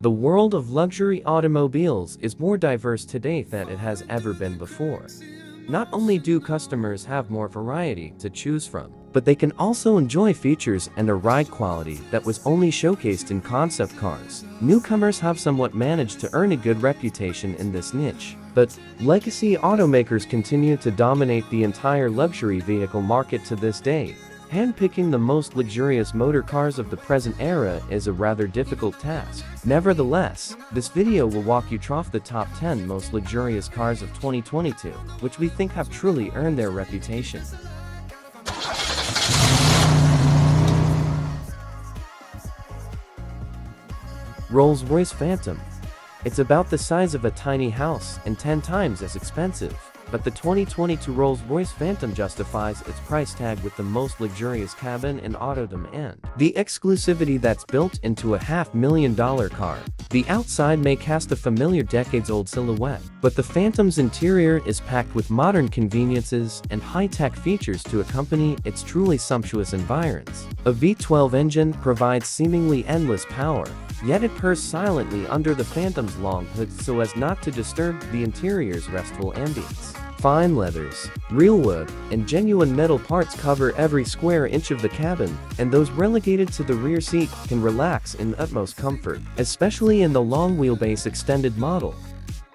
The world of luxury automobiles is more diverse today than it has ever been before. Not only do customers have more variety to choose from, but they can also enjoy features and a ride quality that was only showcased in concept cars. Newcomers have somewhat managed to earn a good reputation in this niche, but legacy automakers continue to dominate the entire luxury vehicle market to this day. Handpicking the most luxurious motor cars of the present era is a rather difficult task. Nevertheless, this video will walk you through the top 10 most luxurious cars of 2022, which we think have truly earned their reputation. Rolls-Royce Phantom. It's about the size of a tiny house and 10 times as expensive. But the 2022 Rolls-Royce Phantom justifies its price tag with the most luxurious cabin and autodom and the exclusivity that's built into a $500,000 car. The outside may cast a familiar decades-old silhouette, but the Phantom's interior is packed with modern conveniences and high-tech features to accompany its truly sumptuous environs. A V12 engine provides seemingly endless power, yet it purrs silently under the Phantom's long hood so as not to disturb the interior's restful ambience. Fine leathers, real wood, and genuine metal parts cover every square inch of the cabin, and those relegated to the rear seat can relax in utmost comfort, especially in the long wheelbase extended model.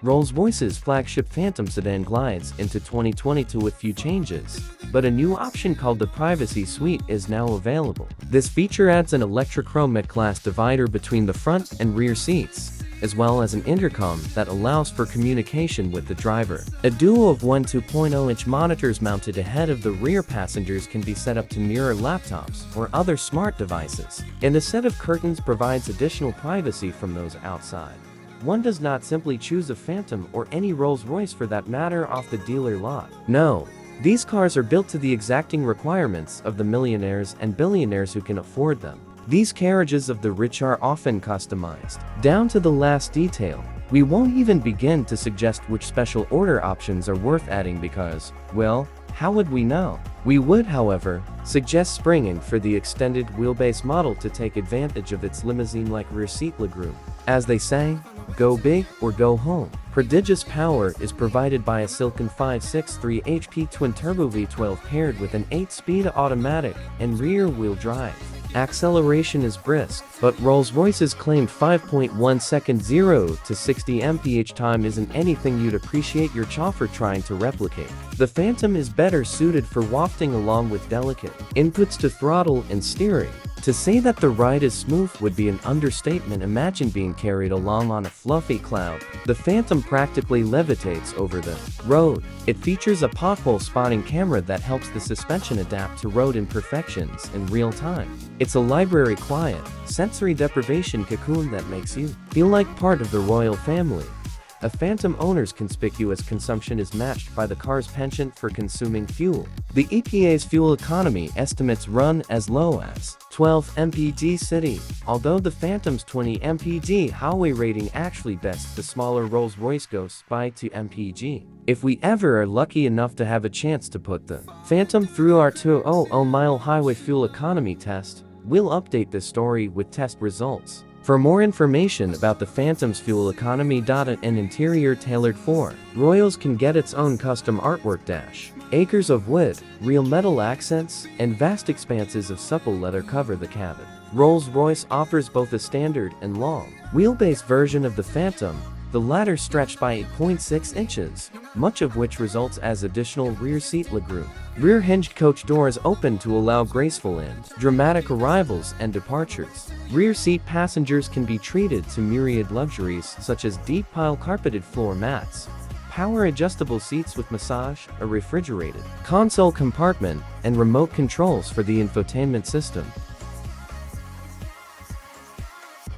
Rolls-Royce's flagship Phantom sedan glides into 2022 with few changes, but a new option called the Privacy Suite is now available. This feature adds an electrochromic glass divider between the front and rear seats, as well as an intercom that allows for communication with the driver. A duo of 2.0-inch monitors mounted ahead of the rear passengers can be set up to mirror laptops or other smart devices, and a set of curtains provides additional privacy from those outside. One does not simply choose a Phantom or any Rolls-Royce for that matter off the dealer lot. No, these cars are built to the exacting requirements of the millionaires and billionaires who can afford them. These carriages of the rich are often customized, down to the last detail. We won't even begin to suggest which special order options are worth adding because, well, how would we know? We would, however, suggest springing for the extended wheelbase model to take advantage of its limousine-like rear seat legroom. As they say, go big or go home. Prodigious power is provided by a silken 563 HP twin-turbo V12 paired with an 8-speed automatic and rear-wheel drive. Acceleration is brisk, but Rolls-Royce's claimed 5.1 second 0 to 60 mph time isn't anything you'd appreciate your chauffeur trying to replicate. The Phantom is better suited for wafting along with delicate inputs to throttle and steering. To say that the ride is smooth would be an understatement. Imagine being carried along on a fluffy cloud. The Phantom practically levitates over the road. It features a pothole spotting camera that helps the suspension adapt to road imperfections in real time. It's a library quiet, sensory deprivation cocoon that makes you feel like part of the royal family. A Phantom owner's conspicuous consumption is matched by the car's penchant for consuming fuel. The EPA's fuel economy estimates run as low as 12 mpg city, although the Phantom's 20 mpg highway rating actually bests the smaller Rolls-Royce Ghost by 2 mpg. If we ever are lucky enough to have a chance to put the Phantom through our 200-mile highway fuel economy test, we'll update this story with test results. For more information about the Phantom's fuel economy and interior tailored for Royals can get its own custom artwork acres of wood, real metal accents, and vast expanses of supple leather cover the cabin. Rolls-Royce offers both a standard and long wheelbase version of the Phantom, the latter stretched by 8.6 inches, much of which results as additional rear seat legroom. Rear hinged coach doors open to allow graceful and dramatic arrivals and departures. Rear seat passengers can be treated to myriad luxuries such as deep pile carpeted floor mats, power adjustable seats with massage, a refrigerated console compartment, and remote controls for the infotainment system.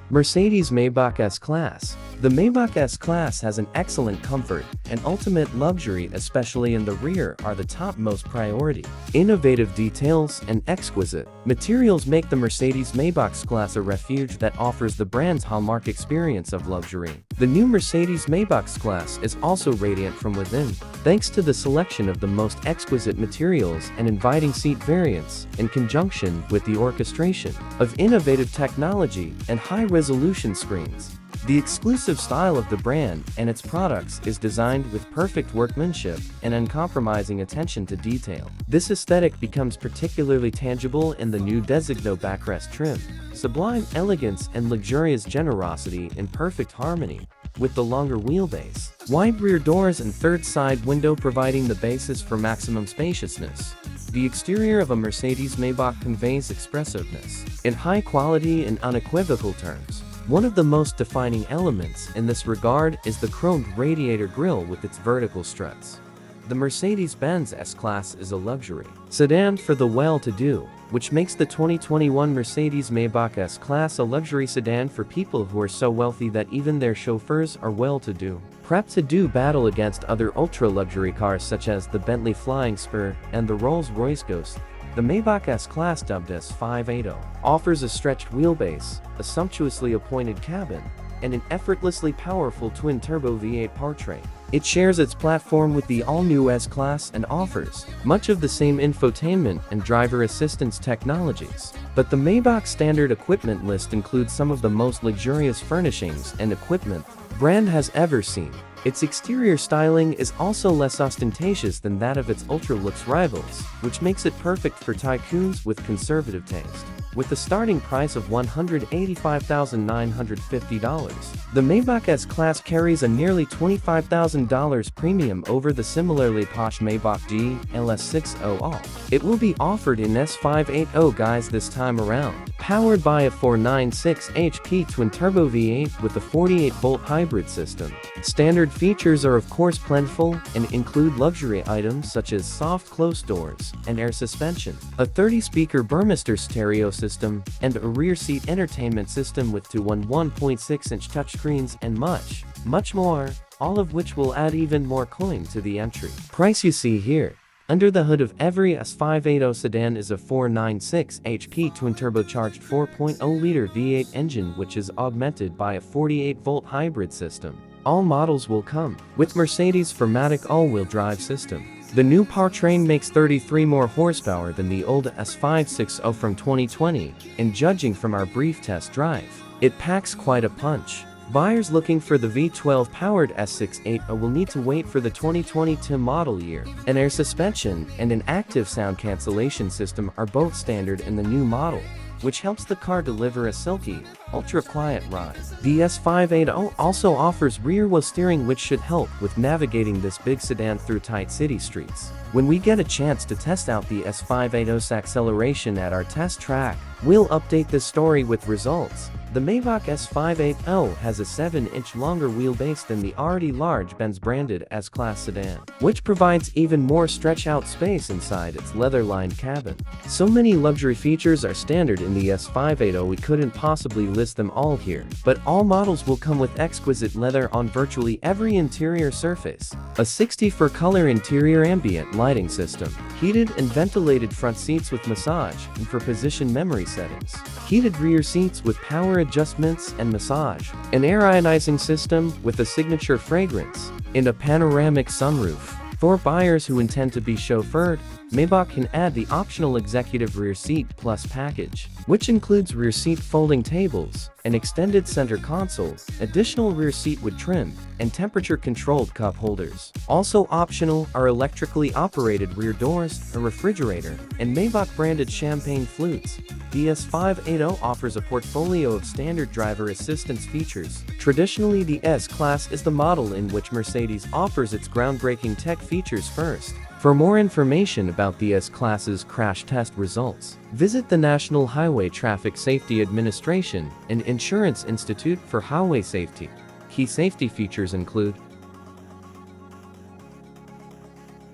Mercedes-Maybach S-Class. The Maybach S-Class has an excellent comfort, and ultimate luxury especially in the rear are the topmost priority. Innovative details and exquisite materials make the Mercedes-Maybach S-Class a refuge that offers the brand's hallmark experience of luxury. The new Mercedes-Maybach S-Class is also radiant from within, thanks to the selection of the most exquisite materials and inviting seat variants, in conjunction with the orchestration of innovative technology and high-resolution screens. The exclusive style of the brand and its products is designed with perfect workmanship and uncompromising attention to detail. This aesthetic becomes particularly tangible in the new Designo backrest trim. Sublime elegance and luxurious generosity in perfect harmony with the longer wheelbase. Wide rear doors and third side window providing the basis for maximum spaciousness. The exterior of a Mercedes-Maybach conveys expressiveness in high quality and unequivocal terms. One of the most defining elements in this regard is the chromed radiator grille with its vertical struts. The Mercedes-Benz S-Class is a luxury sedan for the well-to-do, which makes the 2021 Mercedes-Maybach S-Class a luxury sedan for people who are so wealthy that even their chauffeurs are well-to-do. Prepped to do battle against other ultra-luxury cars such as the Bentley Flying Spur and the Rolls-Royce Ghost, the Maybach S-Class, dubbed S580, offers a stretched wheelbase, a sumptuously appointed cabin, and an effortlessly powerful twin-turbo V8 powertrain. It shares its platform with the all-new S-Class and offers much of the same infotainment and driver assistance technologies. But the Maybach standard equipment list includes some of the most luxurious furnishings and equipment the brand has ever seen. Its exterior styling is also less ostentatious than that of its ultra-luxe rivals, which makes it perfect for tycoons with conservative taste. With a starting price of $185,950, the Maybach S-Class carries a nearly $25,000 premium over the similarly posh Maybach G LS600. It will be offered in S580 guise this time around. Powered by a 496 HP twin-turbo V8 with a 48-volt hybrid system. Standard features are of course plentiful and include luxury items such as soft close doors and air suspension, a 30-speaker Burmester stereo system, and a rear seat entertainment system with two 1.6-inch touchscreens and much more, all of which will add even more coin to the entry price you see here. Under the hood of every S580 sedan is a 496 HP twin-turbocharged 4.0-liter V8 engine which is augmented by a 48-volt hybrid system. All models will come with Mercedes' Formatic all-wheel drive system. The new powertrain makes 33 more horsepower than the old S560 from 2020, and judging from our brief test drive, it packs quite a punch. Buyers looking for the V12-powered S680 will need to wait for the 2022 model year. An air suspension and an active sound cancellation system are both standard in the new model, which helps the car deliver a silky, ultra-quiet ride. The S580 also offers rear-wheel steering which should help with navigating this big sedan through tight city streets. When we get a chance to test out the S580's acceleration at our test track, we'll update this story with results. The Maybach S580 has a 7-inch longer wheelbase than the already large Benz-branded S-Class sedan, which provides even more stretch-out space inside its leather-lined cabin. So many luxury features are standard in the S580 we couldn't possibly list them all here, but all models will come with exquisite leather on virtually every interior surface, a 64-color interior ambient lighting system, heated and ventilated front seats with massage and for position memory settings, heated rear seats with power adjustments and massage, an air ionizing system with a signature fragrance, and a panoramic sunroof. For buyers who intend to be chauffeured, Maybach can add the optional Executive Rear Seat Plus package, which includes rear seat folding tables, an extended center console, additional rear seat wood trim, and temperature-controlled cup holders. Also optional are electrically operated rear doors, a refrigerator, and Maybach-branded champagne flutes. The S580 offers a portfolio of standard driver assistance features. Traditionally, the S-Class is the model in which Mercedes offers its groundbreaking tech features first. For more information about the S-Class's crash test results, visit the National Highway Traffic Safety Administration and Insurance Institute for Highway Safety. Key safety features include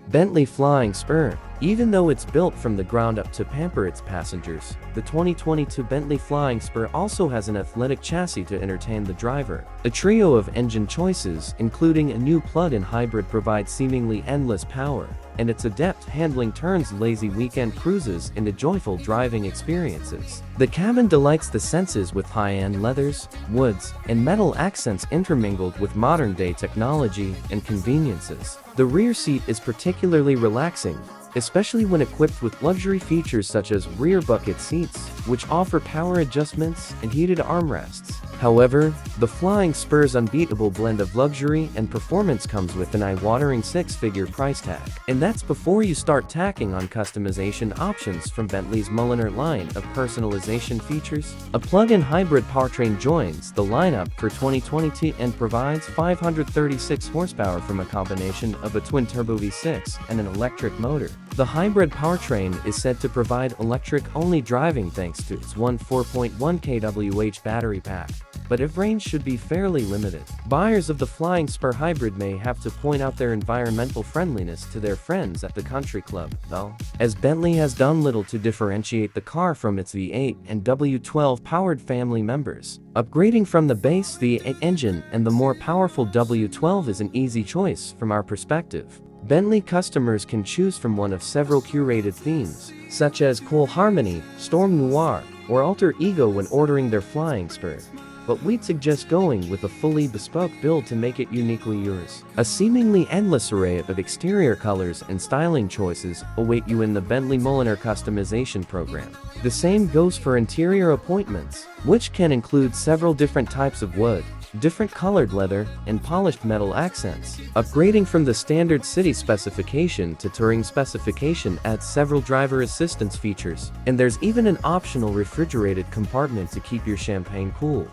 Bentley Flying Spur. Even though it's built from the ground up to pamper its passengers, the 2022 Bentley Flying Spur also has an athletic chassis to entertain the driver. A trio of engine choices, including a new plug-in hybrid, provides seemingly endless power, and its adept handling turns lazy weekend cruises into joyful driving experiences. The cabin delights the senses with high-end leathers, woods, and metal accents intermingled with modern-day technology and conveniences. The rear seat is particularly relaxing, especially when equipped with luxury features such as rear bucket seats, which offer power adjustments and heated armrests. However, the Flying Spur's unbeatable blend of luxury and performance comes with an eye-watering six-figure price tag. And that's before you start tacking on customization options from Bentley's Mulliner line of personalization features. A plug-in hybrid powertrain joins the lineup for 2022 and provides 536 horsepower from a combination of a twin-turbo V6 and an electric motor. The hybrid powertrain is said to provide electric-only driving thanks to its 4.1 kWh battery pack, but its range should be fairly limited. Buyers of the Flying Spur Hybrid may have to point out their environmental friendliness to their friends at the country club, though, as Bentley has done little to differentiate the car from its V8 and W12 powered family members. Upgrading from the base V8 engine and the more powerful W12 is an easy choice from our perspective. Bentley customers can choose from one of several curated themes, such as Cool Harmony, Storm Noir, or Alter Ego when ordering their Flying Spur. But we'd suggest going with a fully bespoke build to make it uniquely yours. A seemingly endless array of exterior colors and styling choices await you in the Bentley Mulliner customization program. The same goes for interior appointments, which can include several different types of wood, different colored leather, and polished metal accents. Upgrading from the standard city specification to touring specification adds several driver assistance features, and there's even an optional refrigerated compartment to keep your champagne cool.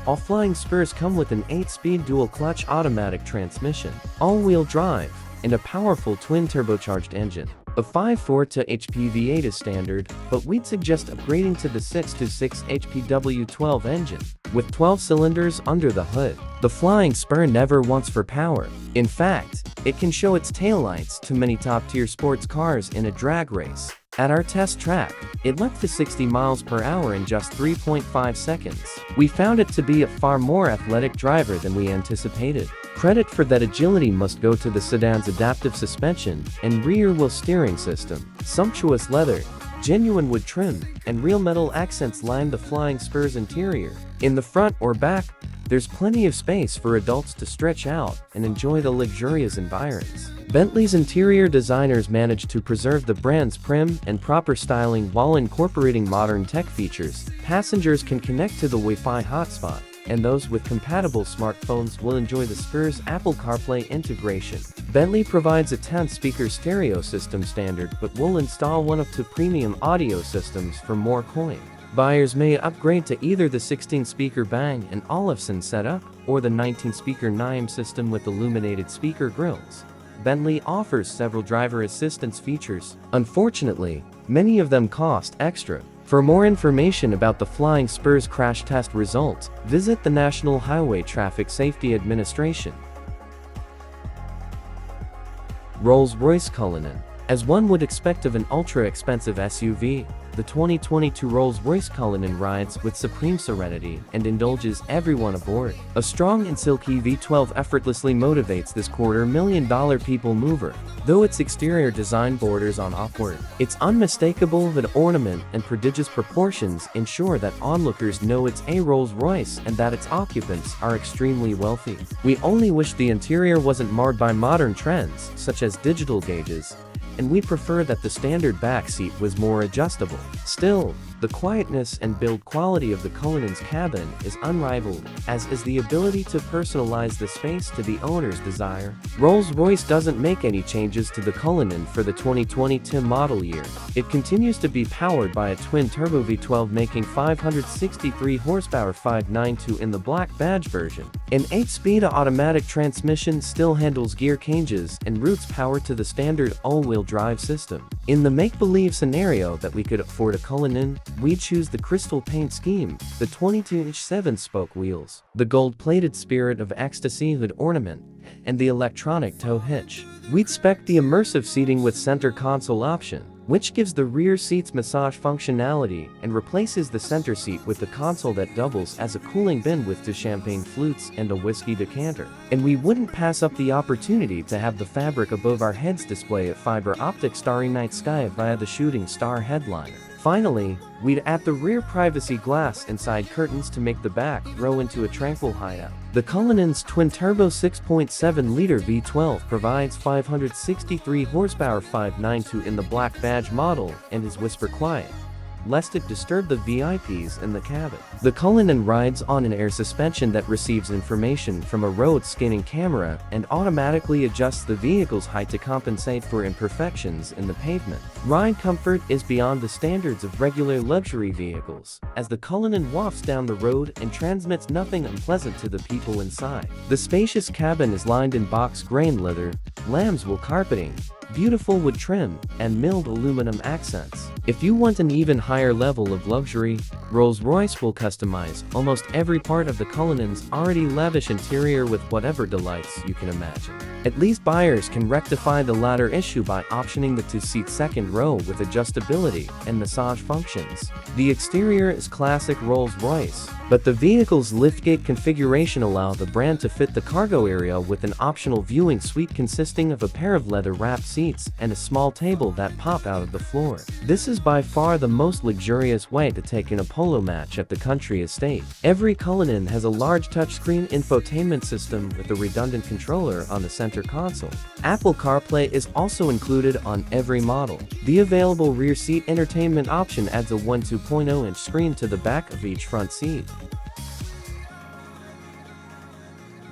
All Flying Spurs come with an 8-speed dual-clutch automatic transmission, all-wheel drive, and a powerful twin-turbocharged engine. A 5.4 HP V8 is standard, but we'd suggest upgrading to the 6.6 HP W12 engine, with 12 cylinders under the hood. The Flying Spur never wants for power. In fact, it can show its taillights to many top-tier sports cars in a drag race. At our test track, it leapt to 60 miles per hour in just 3.5 seconds. We found it to be a far more athletic driver than we anticipated. Credit for that agility must go to the sedan's adaptive suspension and rear-wheel steering system. Sumptuous leather, genuine wood trim, and real metal accents line the Flying Spur's interior. In the front or back, there's plenty of space for adults to stretch out and enjoy the luxurious environs. Bentley's interior designers managed to preserve the brand's prim and proper styling while incorporating modern tech features. Passengers can connect to the Wi-Fi hotspot, and those with compatible smartphones will enjoy the Spur's Apple CarPlay integration. Bentley provides a 10-speaker stereo system standard, but will install one of two premium audio systems for more coin. Buyers may upgrade to either the 16-speaker Bang & Olufsen setup or the 19-speaker NIME system with illuminated speaker grills. Bentley offers several driver assistance features. Unfortunately, many of them cost extra. For more information about the Flying Spur's crash test results, visit the National Highway Traffic Safety Administration. Rolls-Royce Cullinan. As one would expect of an ultra-expensive SUV, the 2022 Rolls-Royce Cullinan rides with supreme serenity and indulges everyone aboard. A strong and silky V12 effortlessly motivates this $250,000 people mover, though its exterior design borders on awkward. Its unmistakable vid ornament and prodigious proportions ensure that onlookers know it's a Rolls-Royce and that its occupants are extremely wealthy. We only wish the interior wasn't marred by modern trends, such as digital gauges, and we prefer that the standard back seat was more adjustable. Still, the quietness and build quality of the Cullinan's cabin is unrivaled, as is the ability to personalize the space to the owner's desire. Rolls-Royce doesn't make any changes to the Cullinan for the 2022 model year. It continues to be powered by a twin-turbo V12 making 563 horsepower 592 in the black badge version. An 8-speed automatic transmission still handles gear changes and routes power to the standard all-wheel drive system. In the make-believe scenario that we could afford a Cullinan, we choose the crystal paint scheme, the 22-inch 7-spoke wheels, the gold-plated Spirit of Ecstasy hood ornament, and the electronic tow hitch. We'd spec the immersive seating with center console option, which gives the rear seats massage functionality and replaces the center seat with the console that doubles as a cooling bin with two champagne flutes and a whiskey decanter. And we wouldn't pass up the opportunity to have the fabric above our heads display a fiber optic Starry Night Sky via the Shooting Star headliner. Finally, we'd add the rear privacy glass and side curtains to make the back row into a tranquil hideout. The Cullinan's twin-turbo 6.7-liter V12 provides 563 horsepower 592 in the black badge model and is whisper quiet. lest it disturb the VIPs in the cabin. The Cullinan rides on an air suspension that receives information from a road scanning camera and automatically adjusts the vehicle's height to compensate for imperfections in the pavement. Ride comfort is beyond the standards of regular luxury vehicles, as the Cullinan wafts down the road and transmits nothing unpleasant to the people inside. The spacious cabin is lined in box-grain leather, lamb's wool carpeting, beautiful wood trim, and milled aluminum accents. If you want an even higher level of luxury, Rolls-Royce will customize almost every part of the Cullinan's already lavish interior with whatever delights you can imagine. At least buyers can rectify the latter issue by optioning the two-seat second row with adjustability and massage functions. The exterior is classic Rolls-Royce, but the vehicle's liftgate configuration allows the brand to fit the cargo area with an optional viewing suite consisting of a pair of leather-wrapped seats and a small table that pop out of the floor. This is by far the most luxurious way to take in a polo match at the country estate. Every Cullinan has a large touchscreen infotainment system with a redundant controller on the center console. Apple CarPlay is also included on every model. The available rear seat entertainment option adds a 2.0-inch screen to the back of each front seat.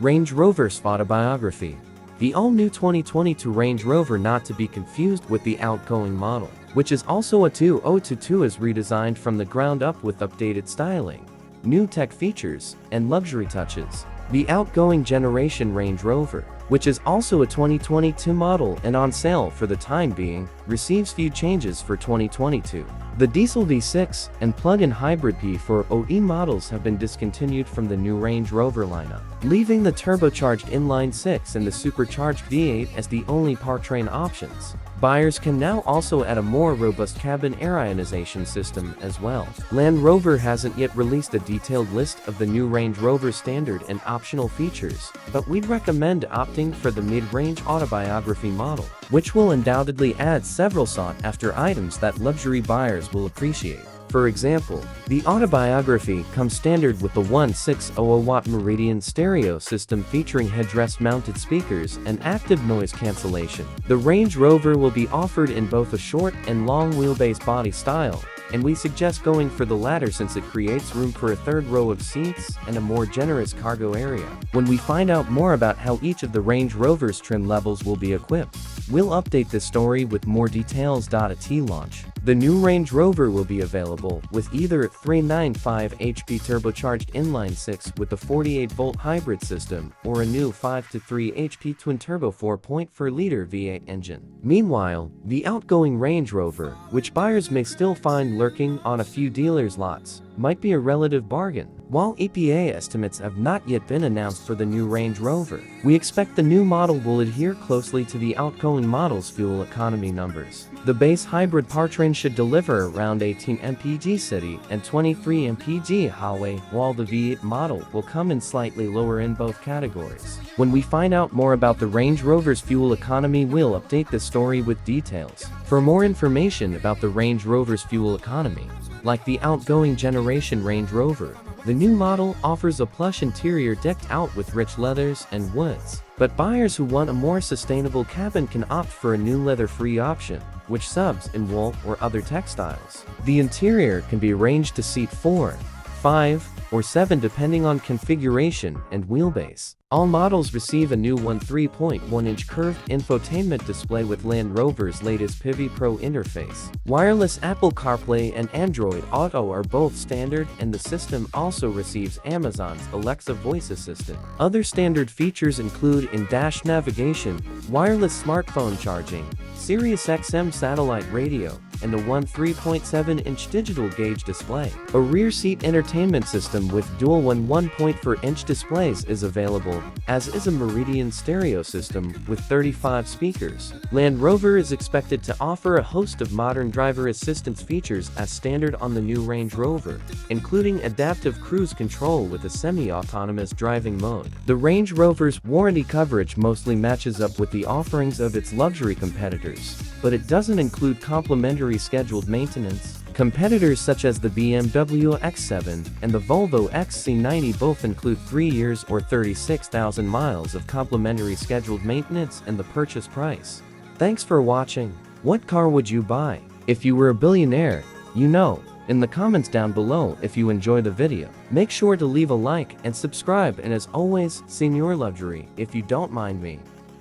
Range Rover's autobiography. The all-new 2022 Range Rover, not to be confused with the outgoing model, which is also a 2022, is redesigned from the ground up with updated styling, new tech features, and luxury touches. The outgoing generation Range Rover, which is also a 2022 model and on sale for the time being, receives few changes for 2022. The diesel V6 and plug-in hybrid P4OE models have been discontinued from the new Range Rover lineup, leaving the turbocharged inline-6 and the supercharged V8 as the only powertrain options. Buyers can now also add a more robust cabin air ionization system as well. Land Rover hasn't yet released a detailed list of the new Range Rover standard and optional features, but we'd recommend opting for the mid-range autobiography model, which will undoubtedly add several sought-after items that luxury buyers will appreciate. For example, the autobiography comes standard with the 1600-watt Meridian stereo system featuring headrest-mounted speakers and active noise cancellation. The Range Rover will be offered in both a short and long wheelbase body style, and we suggest going for the latter since it creates room for a third row of seats and a more generous cargo area. When we find out more about how each of the Range Rover's trim levels will be equipped, we'll update this story with more details. At launch, the new Range Rover will be available with either a 395 HP turbocharged inline-6 with the 48-volt hybrid system or a new 5-3 HP twin-turbo 4.4-liter V8 engine. Meanwhile, the outgoing Range Rover, which buyers may still find lurking on a few dealers' lots, might be a relative bargain. While EPA estimates have not yet been announced for the new Range Rover, we expect the new model will adhere closely to the outgoing model's fuel economy numbers. The base hybrid powertrain should deliver around 18 mpg city and 23 mpg highway, while the V8 model will come in slightly lower in both categories. When we find out more about the Range Rover's fuel economy, we'll update this story with details. For more information about the Range Rover's fuel economy, like the outgoing generation Range Rover, the new model offers a plush interior decked out with rich leathers and woods. But buyers who want a more sustainable cabin can opt for a new leather-free option, which subs in wool or other textiles. The interior can be arranged to seat 4, 5, or 7 depending on configuration and wheelbase. All models receive a new 3.1-inch curved infotainment display with Land Rover's latest Pivi Pro interface. Wireless Apple CarPlay and Android Auto are both standard, and the system also receives Amazon's Alexa voice assistant. Other standard features include in-dash navigation, wireless smartphone charging, Sirius XM satellite radio, and a 3.7-inch digital gauge display. A rear seat entertainment system with dual 1.4-inch displays is available, as is a Meridian stereo system with 35 speakers. Land Rover is expected to offer a host of modern driver assistance features as standard on the new Range Rover, including adaptive cruise control with a semi-autonomous driving mode. The Range Rover's warranty coverage mostly matches up with the offerings of its luxury competitors, but it doesn't include complimentary scheduled maintenance. Competitors such as the BMW X7 and the Volvo XC90 both include 3 years or 36,000 miles of complimentary scheduled maintenance and the purchase price. Thanks for watching. What car would you buy? If you were a billionaire, you know, in the comments down below if you enjoy the video. Make sure to leave a like and subscribe, and as always, SenorLuxury, if you don't mind me.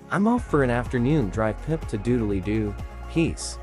I'm off for an afternoon drive pip to doodly-doo. Peace.